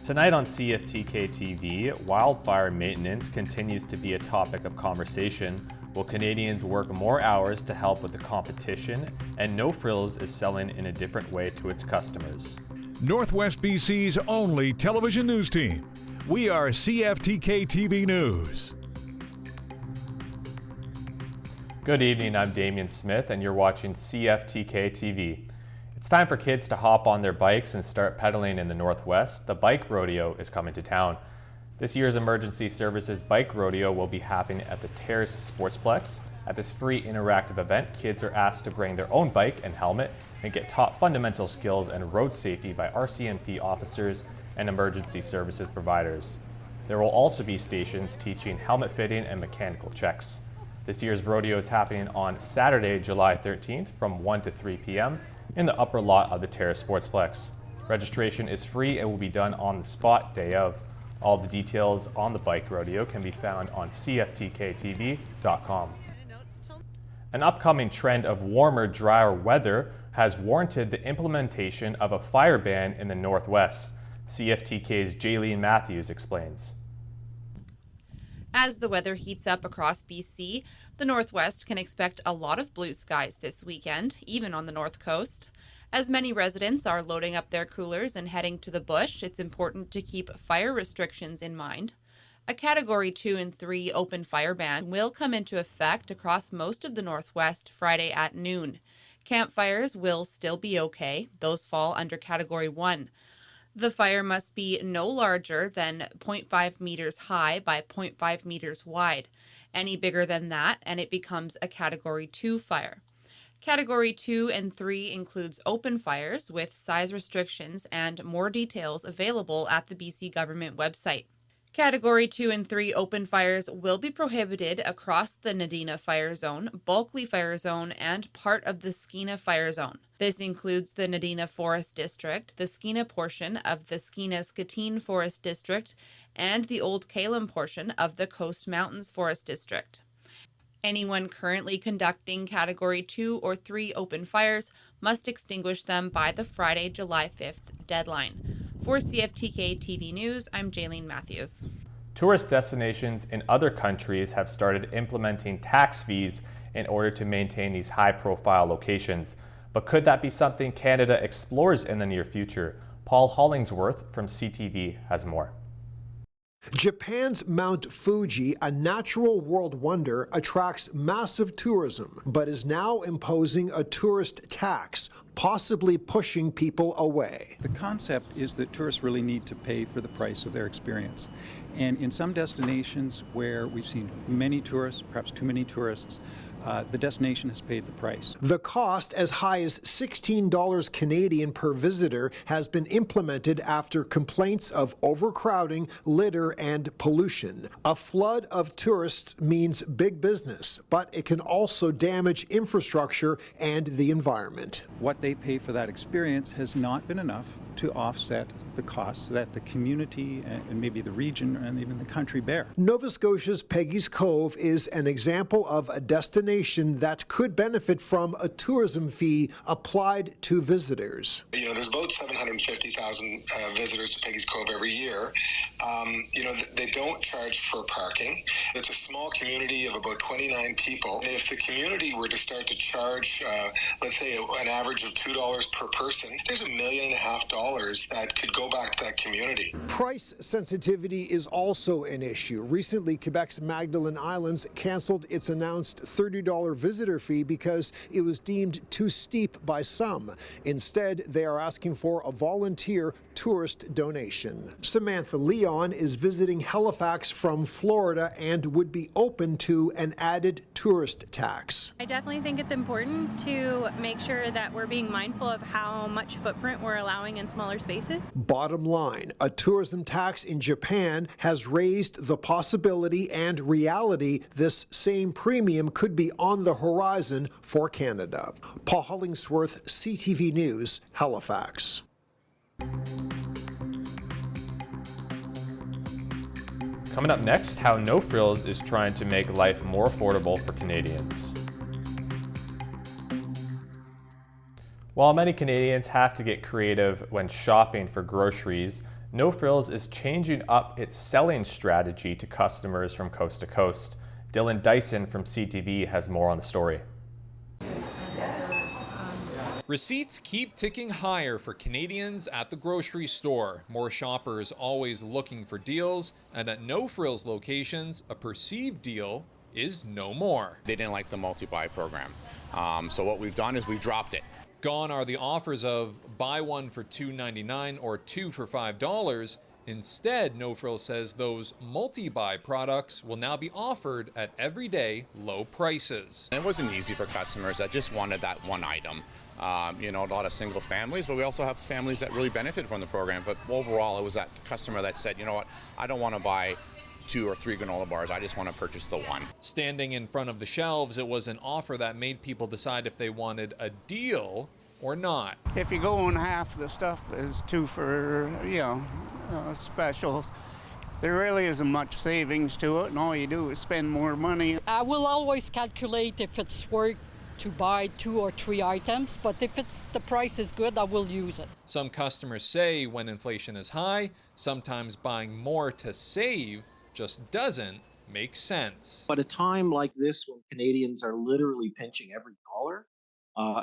Tonight on CFTK-TV, wildfire maintenance continues to be a topic of conversation. Will Canadians work more hours to help with the competition? And No Frills is selling in a different way to its customers. Northwest BC's only television news team. We are CFTK-TV News. Good evening, I'm Damian Smith and you're watching CFTK-TV. It's time for kids to hop on their bikes and start pedaling in the Northwest. The bike rodeo is coming to town. This year's Emergency Services Bike Rodeo will be happening at the Terrace Sportsplex. At this free interactive event, kids are asked to bring their own bike and helmet and get taught fundamental skills and road safety by RCMP officers and emergency services providers. There will also be stations teaching helmet fitting and mechanical checks. This year's rodeo is happening on Saturday, July 13th from 1 to 3 p.m. in the upper lot of the Terrace Sportsplex. Registration is free and will be done on the spot day of. All the details on the bike rodeo can be found on CFTKTV.com. An upcoming trend of warmer, drier weather has warranted the implementation of a fire ban in the Northwest. CFTK's Jaylene Matthews explains. As the weather heats up across BC, the Northwest can expect a lot of blue skies this weekend, even on the North Coast. As many residents are loading up their coolers and heading to the bush, it's important to keep fire restrictions in mind. A Category 2 and 3 open fire ban will come into effect across most of the Northwest Friday at noon. Campfires will still be okay. Those fall under Category 1. The fire must be no larger than 0.5 meters high by 0.5 meters wide. Any bigger than that, and it becomes a Category 2 fire. Category 2 and 3 includes open fires with size restrictions and more details available at the BC government website. Category 2 and 3 open fires will be prohibited across the Nadina Fire Zone, Bulkley Fire Zone, and part of the Skeena Fire Zone. This includes the Nadina Forest District, the Skeena portion of the Skeena-Skatine Forest District, and the Old Kalem portion of the Coast Mountains Forest District. Anyone currently conducting Category 2 or 3 open fires must extinguish them by the Friday, July 5th deadline. For CFTK-TV News, I'm Jaylene Matthews. Tourist destinations in other countries have started implementing tax fees in order to maintain these high-profile locations. But could that be something Canada explores in the near future? Paul Hollingsworth from CTV has more. Japan's Mount Fuji, a natural world wonder, attracts massive tourism, but is now imposing a tourist tax, possibly pushing people away. The concept is that tourists really need to pay for the price of their experience. And in some destinations where we've seen many tourists, perhaps too many tourists, the destination has paid the price. The cost, as high as $16 Canadian per visitor, has been implemented after complaints of overcrowding, litter, and pollution. A flood of tourists means big business, but it can also damage infrastructure and the environment. What they pay for that experience has not been enough to offset the costs that the community and maybe the region and even the country bear. Nova Scotia's Peggy's Cove is an example of a destination that could benefit from a tourism fee applied to visitors. You know, there's about 750,000 visitors to Peggy's Cove every year. They don't charge for parking. It's a small community of about 29 people. If the community were to start to charge, let's say, an average of $2 per person, there's $1.5 million that could go back to that community. Price sensitivity is also an issue. Recently, Quebec's Magdalen Islands canceled its announced $30 visitor fee because it was deemed too steep by some. Instead, they are asking for a volunteer tourist donation. Samantha Leon is visiting Halifax from Florida and would be open to an added tourist tax. I definitely think it's important to make sure that we're being mindful of how much footprint we're allowing in smaller spaces. Bottom line, a tourism tax in Japan has raised the possibility and reality this same premium could be on the horizon for Canada. Paul Hollingsworth, CTV News, Halifax. Coming up next, how No Frills is trying to make life more affordable for Canadians. While many Canadians have to get creative when shopping for groceries, No Frills is changing up its selling strategy to customers from coast to coast. Dylan Dyson from CTV has more on the story. Receipts keep ticking higher for Canadians at the grocery store. More shoppers always looking for deals, and at No Frills locations, a perceived deal is no more. They didn't like the multi-buy program. So what we've done is we've dropped it. Gone are the offers of buy one for $2.99 or two for $5. Instead, No Frills says those multi-buy products will now be offered at everyday low prices. It wasn't easy for customers that just wanted that one item. A lot of single families, but we also have families that really benefit from the program. But overall, it was that customer that said, you know what, I don't want to buy 2 or 3 granola bars, I just want to purchase the one. Standing in front of the shelves, it was an offer that made people decide if they wanted a deal or not. If you go on half the stuff is 2 for, specials, there really isn't much savings to it, and all you do is spend more money. I will always calculate if it's worth to buy 2 or 3 items, but if the price is good, I will use it. Some customers say when inflation is high, sometimes buying more to save just doesn't make sense. At a time like this, when Canadians are literally pinching every dollar,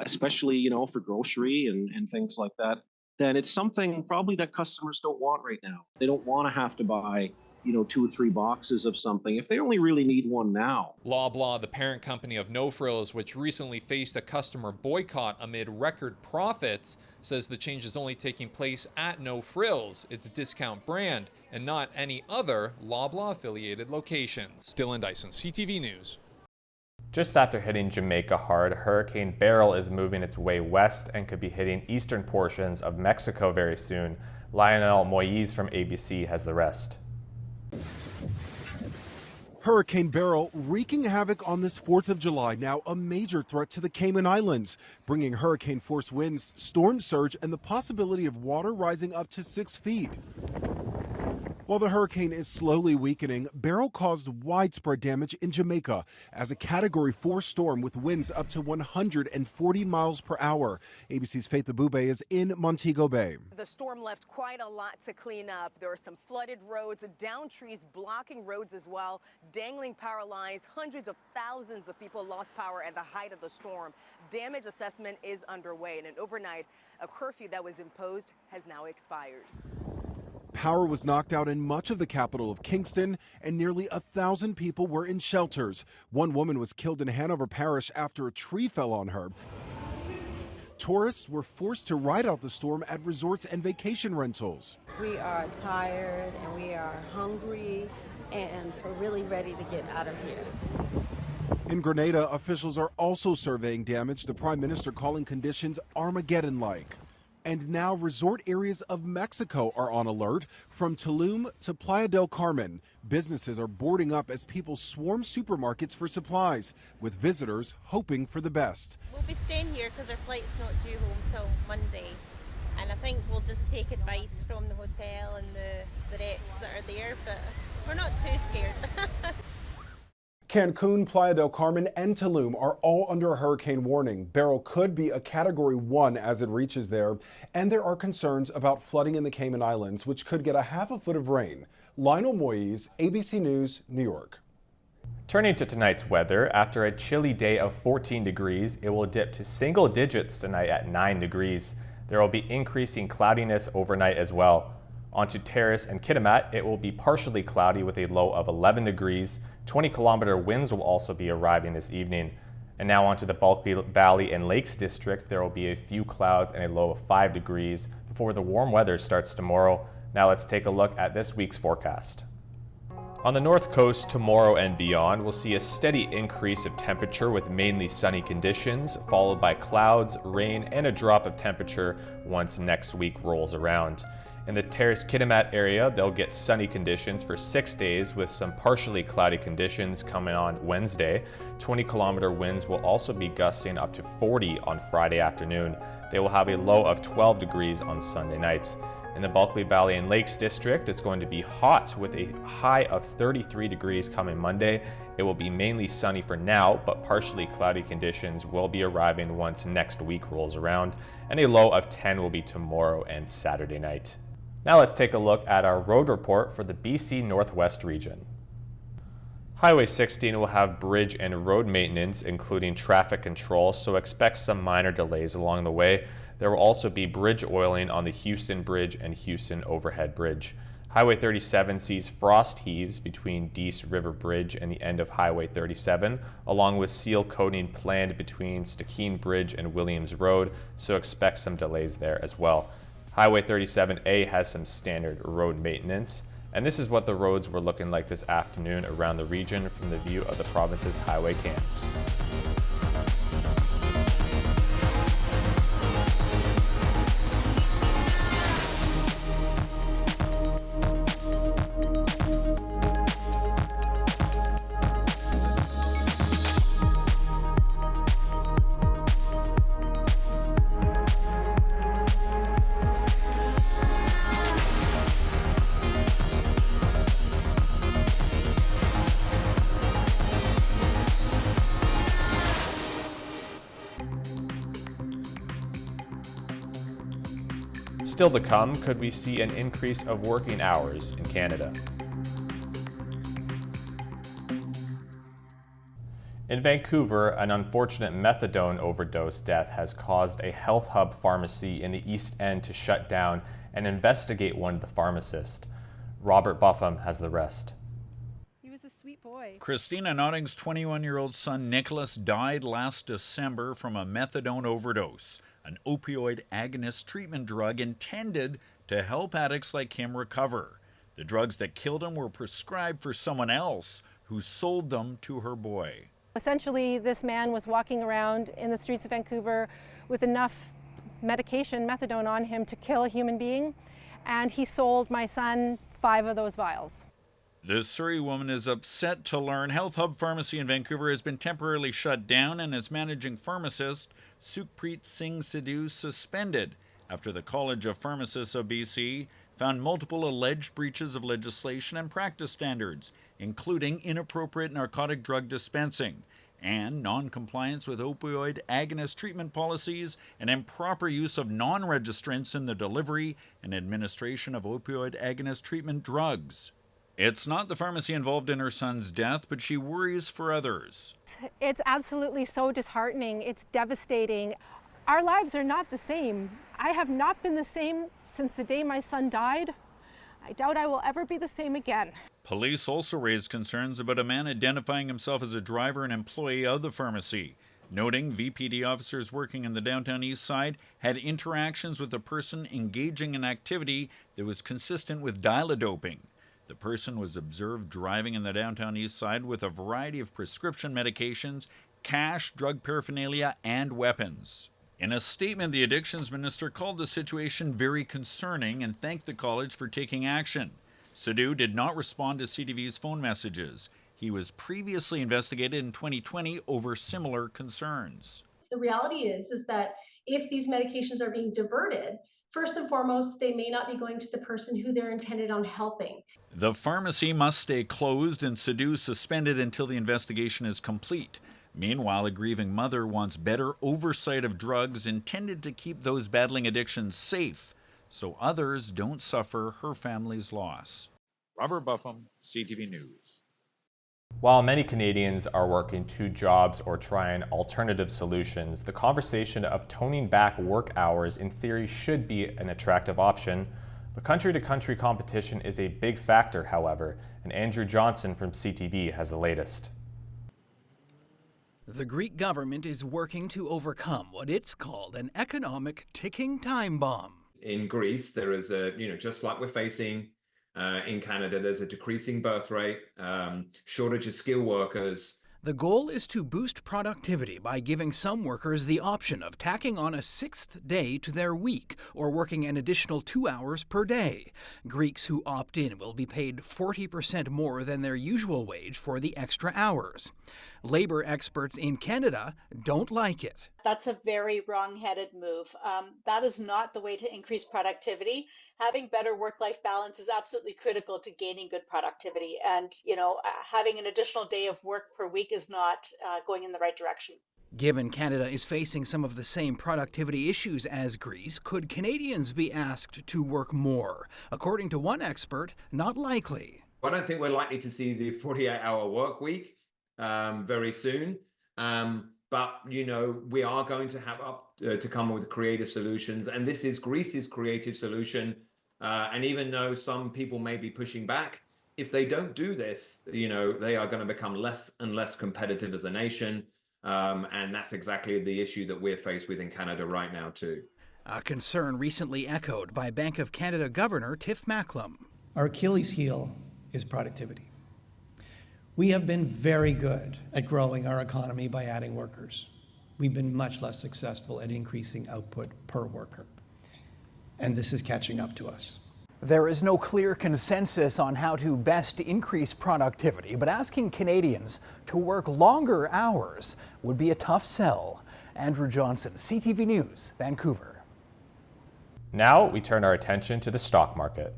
especially for grocery and things like that, then it's something probably that customers don't want right now. They don't want to have to buy 2 or 3 boxes of something if they only really need one now. Loblaw, the parent company of No Frills, which recently faced a customer boycott amid record profits, says the change is only taking place at No Frills, its discount brand, and not any other Loblaw-affiliated locations. Dylan Dyson, CTV News. Just after hitting Jamaica hard, Hurricane Beryl is moving its way west and could be hitting eastern portions of Mexico very soon. Lionel Moise from ABC has the rest. Hurricane Beryl wreaking havoc on this 4th of July, now a major threat to the Cayman Islands, bringing hurricane-force winds, storm surge, and the possibility of water rising up to 6 feet. While the hurricane is slowly weakening, Beryl caused widespread damage in Jamaica as a Category 4 storm with winds up to 140 miles per hour. ABC's Faith Abube is in Montego Bay. The storm left quite a lot to clean up. There are some flooded roads, down trees blocking roads as well, dangling power lines. Hundreds of thousands of people lost power at the height of the storm. Damage assessment is underway, and overnight, a curfew that was imposed has now expired. Power was knocked out in much of the capital of Kingston, and nearly 1,000 people were in shelters. One woman was killed in Hanover Parish after a tree fell on her. Tourists were forced to ride out the storm at resorts and vacation rentals. We are tired and we are hungry, and we're really ready to get out of here. In Grenada, officials are also surveying damage, the Prime Minister calling conditions Armageddon-like. And now resort areas of Mexico are on alert. From Tulum to Playa del Carmen, businesses are boarding up as people swarm supermarkets for supplies, with visitors hoping for the best. We'll be staying here because our flight's not due home till Monday. And I think we'll just take advice from the hotel and the reps that are there, but we're not too scared. Cancun, Playa del Carmen, and Tulum are all under a hurricane warning. Beryl could be a Category 1 as it reaches there, and there are concerns about flooding in the Cayman Islands, which could get a half a foot of rain. Lionel Moise, ABC News, New York. Turning to tonight's weather, after a chilly day of 14 degrees, it will dip to single digits tonight at 9 degrees. There will be increasing cloudiness overnight as well. Onto Terrace and Kitimat, it will be partially cloudy with a low of 11 degrees. 20-kilometer winds will also be arriving this evening. And now onto the Bulkley Valley and Lakes District, there will be a few clouds and a low of 5 degrees before the warm weather starts tomorrow. Now let's take a look at this week's forecast. On the north coast tomorrow and beyond, we'll see a steady increase of temperature with mainly sunny conditions, followed by clouds, rain, and a drop of temperature once next week rolls around. In the Terrace Kitimat area, they'll get sunny conditions for 6 days with some partially cloudy conditions coming on Wednesday. 20-kilometer winds will also be gusting up to 40 on Friday afternoon. They will have a low of 12 degrees on Sunday night. In the Bulkley Valley and Lakes District, it's going to be hot with a high of 33 degrees coming Monday. It will be mainly sunny for now, but partially cloudy conditions will be arriving once next week rolls around, and a low of 10 will be tomorrow and Saturday night. Now let's take a look at our road report for the BC Northwest region. Highway 16 will have bridge and road maintenance, including traffic control, so expect some minor delays along the way. There will also be bridge oiling on the Houston Bridge and Houston Overhead Bridge. Highway 37 sees frost heaves between Dease River Bridge and the end of Highway 37, along with seal coating planned between Stikeen Bridge and Williams Road, so expect some delays there as well. Highway 37A has some standard road maintenance, and this is what the roads were looking like this afternoon around the region from the view of the province's highway cams. Still to come, could we see an increase of working hours in Canada? In Vancouver, an unfortunate methadone overdose death has caused a health hub pharmacy in the East End to shut down and investigate one of the pharmacists. Robert Buffum has the rest. He was a sweet boy. Christina Notting's 21-year-old son Nicholas died last December from a methadone overdose, an opioid agonist treatment drug intended to help addicts like him recover. The drugs that killed him were prescribed for someone else who sold them to her boy. Essentially, this man was walking around in the streets of Vancouver with enough medication, methadone, on him to kill a human being, and he sold my son 5 of those vials. This Surrey woman is upset to learn Health Hub Pharmacy in Vancouver has been temporarily shut down and its managing pharmacist, Sukhpreet Singh Sidhu, suspended after the College of Pharmacists of BC found multiple alleged breaches of legislation and practice standards, including inappropriate narcotic drug dispensing and non-compliance with opioid agonist treatment policies and improper use of non-registrants in the delivery and administration of opioid agonist treatment drugs. It's not the pharmacy involved in her son's death, but she worries for others. It's absolutely so disheartening. It's devastating. Our lives are not the same. I have not been the same since the day my son died. I doubt I will ever be the same again. Police also raised concerns about a man identifying himself as a driver and employee of the pharmacy, noting VPD officers working in the downtown east side had interactions with a person engaging in activity that was consistent with dial-a-doping. The person was observed driving in the downtown east side with a variety of prescription medications, cash, drug paraphernalia, and weapons. In a statement, the addictions minister called the situation very concerning and thanked the college for taking action. Sidhu did not respond to CTV's phone messages. He was previously investigated in 2020 over similar concerns. The reality is that if these medications are being diverted, first and foremost, they may not be going to the person who they're intended on helping. The pharmacy must stay closed and Sidhu suspended until the investigation is complete. Meanwhile, a grieving mother wants better oversight of drugs intended to keep those battling addictions safe so others don't suffer her family's loss. Robert Buffum, CTV News. While many Canadians are working 2 jobs or trying alternative solutions, the conversation of toning back work hours in theory should be an attractive option. But country-to-country competition is a big factor, however, and Andrew Johnson from CTV has the latest. The Greek government is working to overcome what it's called an economic ticking time bomb. In Greece, there is just like we're facing in Canada, there's a decreasing birth rate, shortage of skilled workers. The goal is to boost productivity by giving some workers the option of tacking on a 6th day to their week or working an additional 2 hours per day. Greeks who opt in will be paid 40% more than their usual wage for the extra hours. Labor experts in Canada don't like it. That's a very wrong-headed move. That is not the way to increase productivity. Having better work-life balance is absolutely critical to gaining good productivity. And, having an additional day of work per week is not going in the right direction. Given Canada is facing some of the same productivity issues as Greece, could Canadians be asked to work more? According to one expert, not likely. I don't think we're likely to see the 48-hour work week very soon. But, you know, we are going to have to come up with creative solutions. And this is Greece's creative solution. And even though some people may be pushing back, if they don't do this, you know, they are going to become less and less competitive as a nation. And that's exactly the issue that we're faced with in Canada right now, too. A concern recently echoed by Bank of Canada Governor Tiff Macklem. Our Achilles heel is productivity. We have been very good at growing our economy by adding workers. We've been much less successful at increasing output per worker. And this is catching up to us. There is no clear consensus on how to best increase productivity, but asking Canadians to work longer hours would be a tough sell. Andrew Johnson, CTV News, Vancouver. Now we turn our attention to the stock market.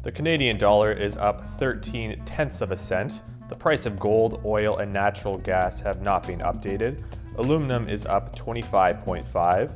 The Canadian dollar is up 0.13 cents. The price of gold, oil, and natural gas have not been updated. Aluminum is up 25.5.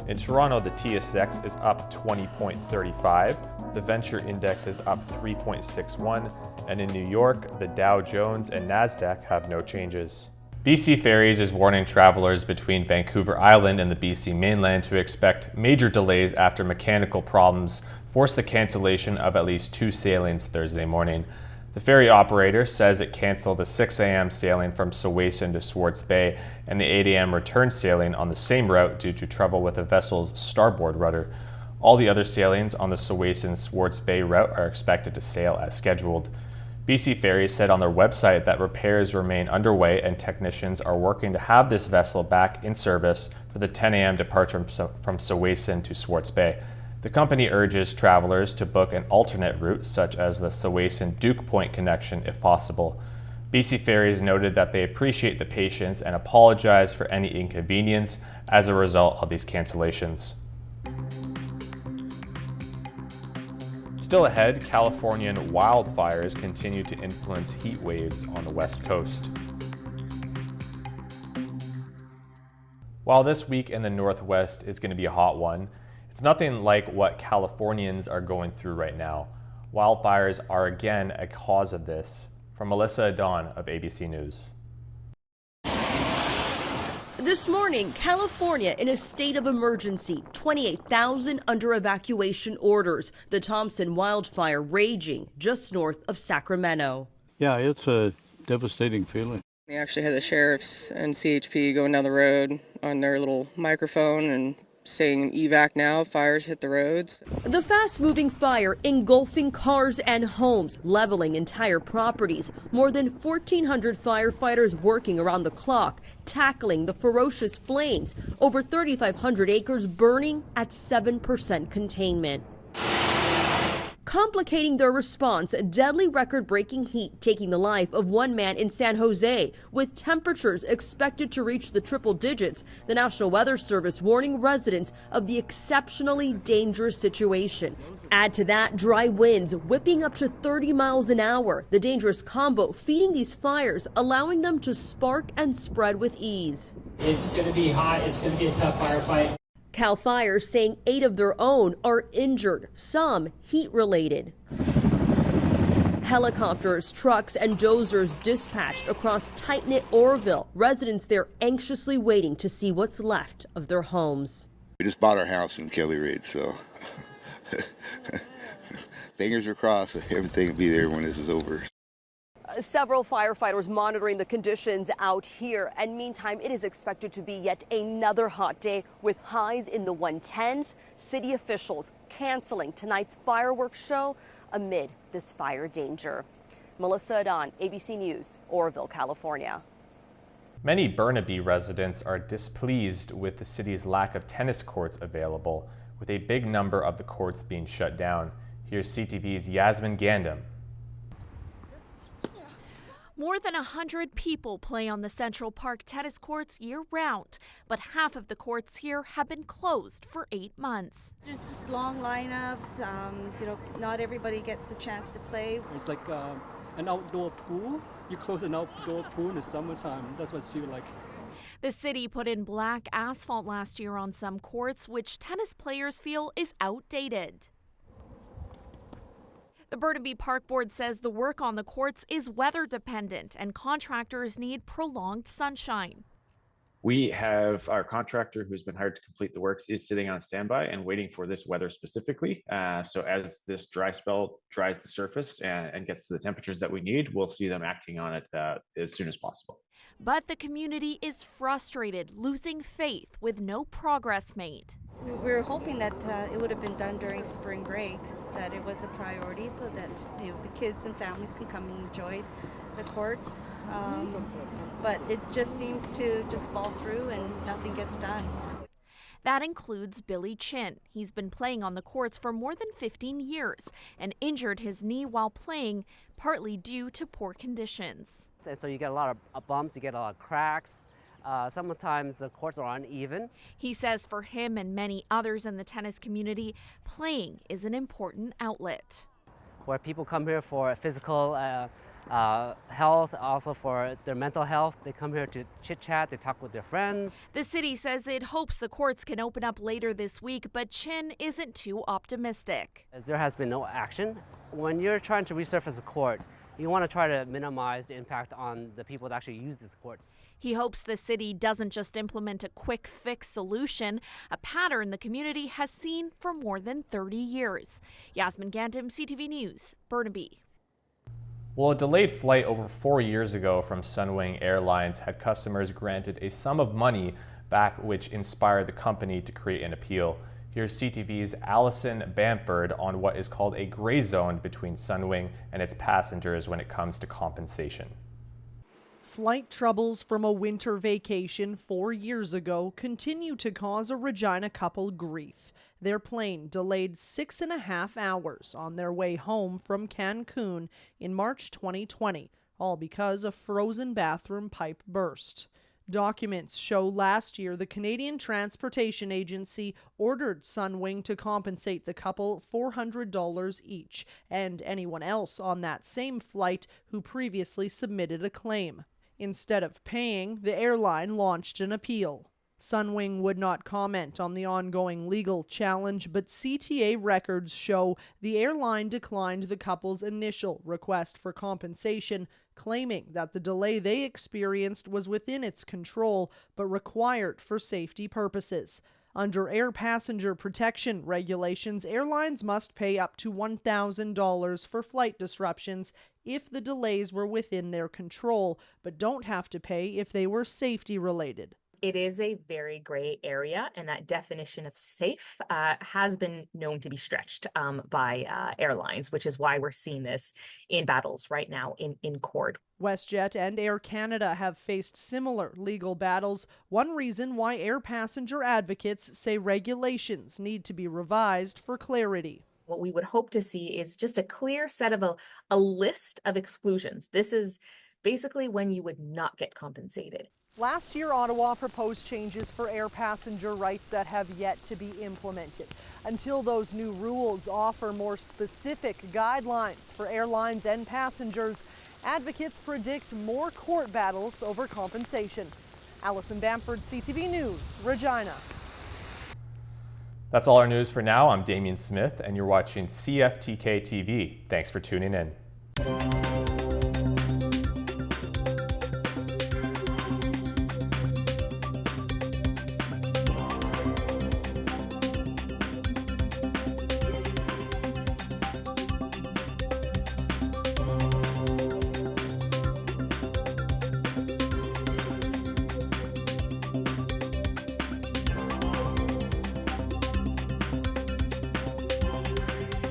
In Toronto, the TSX is up 20.35. The Venture Index is up 3.61. And in New York, the Dow Jones and NASDAQ have no changes. BC Ferries is warning travelers between Vancouver Island and the BC mainland to expect major delays after mechanical problems forced the cancellation of at least 2 sailings Thursday morning. The ferry operator says it canceled the 6 a.m. sailing from Sowayson to Swartz Bay and the 8 a.m. return sailing on the same route due to trouble with the vessel's starboard rudder. All the other sailings on the Sowayson-Swartz Bay route are expected to sail as scheduled. BC Ferries said on their website that repairs remain underway and technicians are working to have this vessel back in service for the 10 a.m. departure from Sowayson to Swartz Bay. The company urges travelers to book an alternate route, such as the Sowayson-Duke Point connection, if possible. BC Ferries noted that they appreciate the patience and apologize for any inconvenience as a result of these cancellations. Still ahead, Californian wildfires continue to influence heat waves on the West Coast. While this week in the Northwest is going to be a hot one, it's nothing like what Californians are going through right now. Wildfires are again a cause of this. From Melissa Adon of ABC News. This morning, California in a state of emergency, 28,000 under evacuation orders. The Thompson wildfire raging just north of Sacramento. Yeah, it's a devastating feeling. We actually had the sheriffs and CHP going down the road on their little microphone and saying evac now, fires hit the roads. The fast-moving fire engulfing cars and homes, leveling entire properties. More than 1,400 firefighters working around the clock, tackling the ferocious flames. Over 3,500 acres burning at 7% containment. Complicating their response, deadly record-breaking heat taking the life of one man in San Jose. With temperatures expected to reach the triple digits, the National Weather Service warning residents of the exceptionally dangerous situation. Add to that dry winds whipping up to 30 miles an hour. The dangerous combo feeding these fires, allowing them to spark and spread with ease. It's going to be hot. It's going to be a tough firefight. Cal Fire saying 8 of their own are injured, some heat-related. Helicopters, trucks, and dozers dispatched across tight-knit Oroville. Residents there anxiously waiting to see what's left of their homes. We just bought our house in Kelly Ridge, so fingers are crossed that everything will be there when this is over. Several firefighters monitoring the conditions out here, and meantime it is expected to be yet another hot day with highs in the 110s. City officials canceling tonight's fireworks show amid this fire danger. Melissa Adon, ABC News, Oroville, California. Many Burnaby residents are displeased with the city's lack of tennis courts available, with a big number of the courts being shut down. Here's CTV's Yasmin Gandam. More than 100 people play on the Central Park tennis courts year-round, but half of the courts here have been closed for 8 months. There's just long lineups. Not everybody gets the chance to play. It's like an outdoor pool. You close an outdoor pool in the summertime. That's what it feels like. The city put in black asphalt last year on some courts, which tennis players feel is outdated. The Burnaby Park Board says the work on the courts is weather dependent and contractors need prolonged sunshine. We have our contractor who's been hired to complete the works is sitting on standby and waiting for this weather specifically. So as this dry spell dries the surface and gets to the temperatures that we need, we'll see them acting on it as soon as possible. But the community is frustrated, losing faith with no progress made. We were hoping that it would have been done during spring break, that it was a priority so that the kids and families can come and enjoy the courts. But it just seems to just fall through and nothing gets done. That includes Billy Chin. He's been playing on the courts for more than 15 years and injured his knee while playing, partly due to poor conditions. And so you get a lot of bumps, you get a lot of cracks. Sometimes the courts are uneven. He says for him and many others in the tennis community, playing is an important outlet. Where people come here for physical health, also for their mental health. They come here to chit-chat, to talk with their friends. The city says it hopes the courts can open up later this week, but Chin isn't too optimistic. There has been no action. When you're trying to resurface a court, you want to try to minimize the impact on the people that actually use these courts. He hopes the city doesn't just implement a quick fix solution, a pattern the community has seen for more than 30 years. Yasmin Gantam, CTV News, Burnaby. Well, a delayed flight over 4 years ago from Sunwing Airlines had customers granted a sum of money back, which inspired the company to create an appeal. Here's CTV's Allison Bamford on what is called a gray zone between Sunwing and its passengers when it comes to compensation. Flight troubles from a winter vacation 4 years ago continue to cause a Regina couple grief. Their plane delayed 6.5 hours on their way home from Cancun in March 2020, all because a frozen bathroom pipe burst. Documents show last year the Canadian Transportation Agency ordered Sunwing to compensate the couple $400 each and anyone else on that same flight who previously submitted a claim. Instead of paying, the airline launched an appeal. Sunwing would not comment on the ongoing legal challenge, but CTA records show the airline declined the couple's initial request for compensation, claiming that the delay they experienced was within its control but required for safety purposes. Under air passenger protection regulations, airlines must pay up to $1,000 for flight disruptions if the delays were within their control, but don't have to pay if they were safety related. It is a very gray area, and that definition of safe has been known to be stretched by airlines, which is why we're seeing this in battles right now in court. WestJet and Air Canada have faced similar legal battles. One reason why air passenger advocates say regulations need to be revised for clarity. What we would hope to see is just a clear set of a list of exclusions. This is basically when you would not get compensated. Last year, Ottawa proposed changes for air passenger rights that have yet to be implemented. Until those new rules offer more specific guidelines for airlines and passengers, advocates predict more court battles over compensation. Allison Bamford, CTV News, Regina. That's all our news for now. I'm Damien Smith, and you're watching CFTK-TV. Thanks for tuning in.